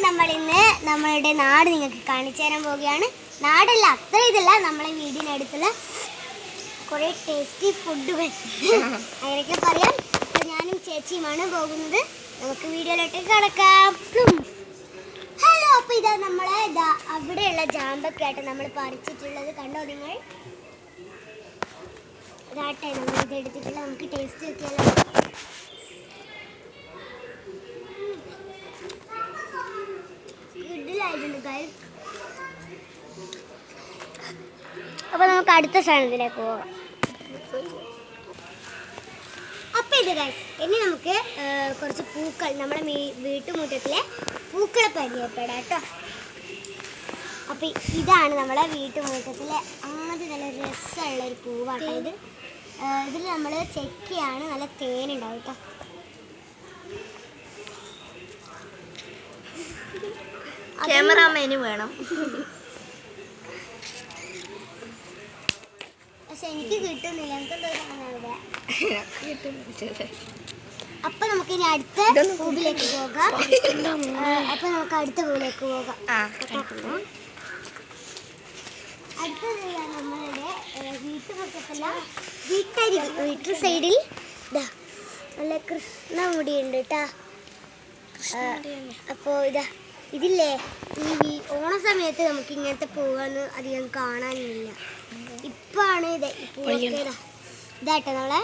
നമ്മൾ ഇന്ന് നമ്മളുടെ നാട് നിങ്ങൾക്ക് കാണിച്ചു തരാൻ പോവുകയാണ്. നാടല്ല, അത്ര ഇതല്ല, നമ്മളെ വീടിനടുത്തുള്ള കുറേ ടേസ്റ്റി ഫുഡുകൾ അങ്ങനെയൊക്കെ പറയാം. അപ്പോൾ ഞാനും ചേച്ചിയുമാണ് പോകുന്നത്. നമുക്ക് വീഡിയോയിലോട്ട് കിടക്കാം. ഹലോ, അപ്പോൾ ഇതാ നമ്മളെ അവിടെയുള്ള ജാമ്പൊക്കെയായിട്ട് നമ്മൾ പറിച്ചിട്ടുള്ളത് കണ്ടോ നിങ്ങൾ? ഇതാട്ടെ നമ്മൾ ഇത് എടുത്തിട്ടുള്ള, നമുക്ക് ടേസ്റ്റ് നോക്കിയാലോ. അപ്പൊ നമുക്ക് അടുത്ത സാധനത്തിലേക്ക് പോകാം. അപ്പൊ ഇത് ഗൈസ്, ഇനി നമുക്ക് കുറച്ച് പൂക്കൾ, നമ്മുടെ വീട്ടുമുറ്റത്തിലെ പൂക്കളെ പരിചയപ്പെടാം കേട്ടോ. അപ്പൊ ഇതാണ് നമ്മുടെ വീട്ടുമുറ്റത്തിലെ ആദ്യം നല്ല രസമുള്ള ഒരു പൂവാട്ടോ ഇത്. ഇതിൽ നമ്മൾ ചെക്കിയാണ്, നല്ല തേനുണ്ടാവും കേട്ടോ. ക്യാമറാമാന് വേണം, പക്ഷെ എനിക്ക് കിട്ടുന്നില്ല. അപ്പൊ നമുക്ക് ഇനി അടുത്ത പൂവിലേക്ക് പോകാം. അപ്പൊ നമുക്ക് അടുത്ത പൂവിലേക്ക് പോകാം. അടുത്തത് നമ്മളുടെ വീട്ടുമുറ്റത്തല്ല, വീട്ടു സൈഡിൽ നല്ല കൃഷ്ണമുടിയുണ്ട് കേട്ടാ. അപ്പോ ഇതില്ലേ, ഈ ഓണ സമയത്ത് നമുക്ക് ഇങ്ങനത്തെ പൂവൊന്നും അധികം കാണാനില്ല. ഇപ്പാണ് ഇതാട്ടോ നമ്മളെ.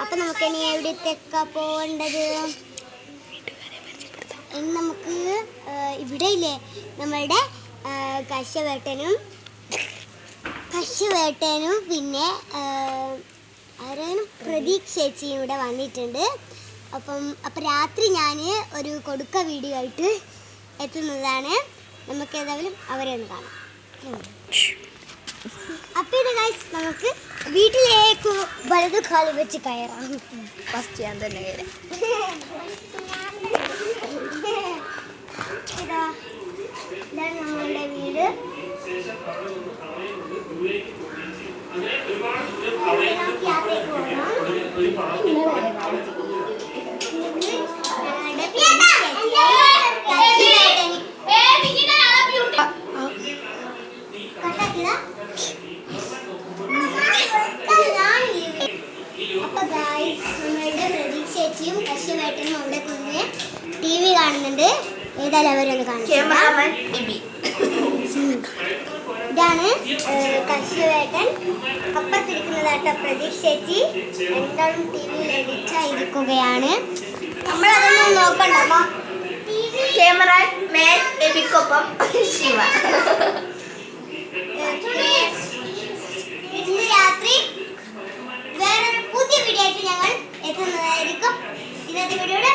അപ്പൊ നമുക്ക് ഇനി എവിടത്തേക്കാ പോവേണ്ടത്? ഇനി നമുക്ക് ഇവിടെ ഇല്ലേ, നമ്മളുടെ കശവേട്ടനും പിന്നെ ആരാണ്, പ്രതീക്ഷ ചേച്ചിയും ഇവിടെ വന്നിട്ടുണ്ട്. അപ്പം രാത്രി ഞാൻ ഒരു കൊടുക്ക വീഡിയോ ആയിട്ട് എത്തുന്നതാണ്. നമുക്ക് ഏതായാലും അവരെ ഒന്ന് കാണാം. അപ്പം ഇത് ഗൈസ്, നമുക്ക് വീട്ടിലേക്ക് വലതു കാല് വെച്ച് കയറാം. ഫസ്റ്റ് ഞാൻ തന്നെ കയറാം. ഇതാണ് നമ്മളുടെ വീട്. യാത്രയ്ക്ക് പോകാം. നമ്മളുടെ പ്രതീക്ഷ ചേച്ചിയും കശ്യപേട്ടനും അവിടെ കുഞ്ഞ് TV കാണുന്നുണ്ട്. ഏതായാലും അവരൊന്ന് കാണിച്ചു. ഇതാണ് കശ്യപേട്ടൻ, അപ്പുറത്തിരിക്കുന്നതാട്ടോ പ്രതീക്ഷ ചേച്ചി. രണ്ടാളും TV-യിൽ എഡിറ്റായിരിക്കുകയാണ്. നമ്മളതൊന്നും നോക്കണ്ടോ. ക്യാമറാമാൻ എബിക്കൊപ്പം ശിവ. ഇന്ന് രാത്രി വേറൊരു പുതിയ വീഡിയോ ആയിട്ട് ഞങ്ങൾ എത്തുന്നതായിരിക്കും. ഇന്നത്തെ വീഡിയോയുടെ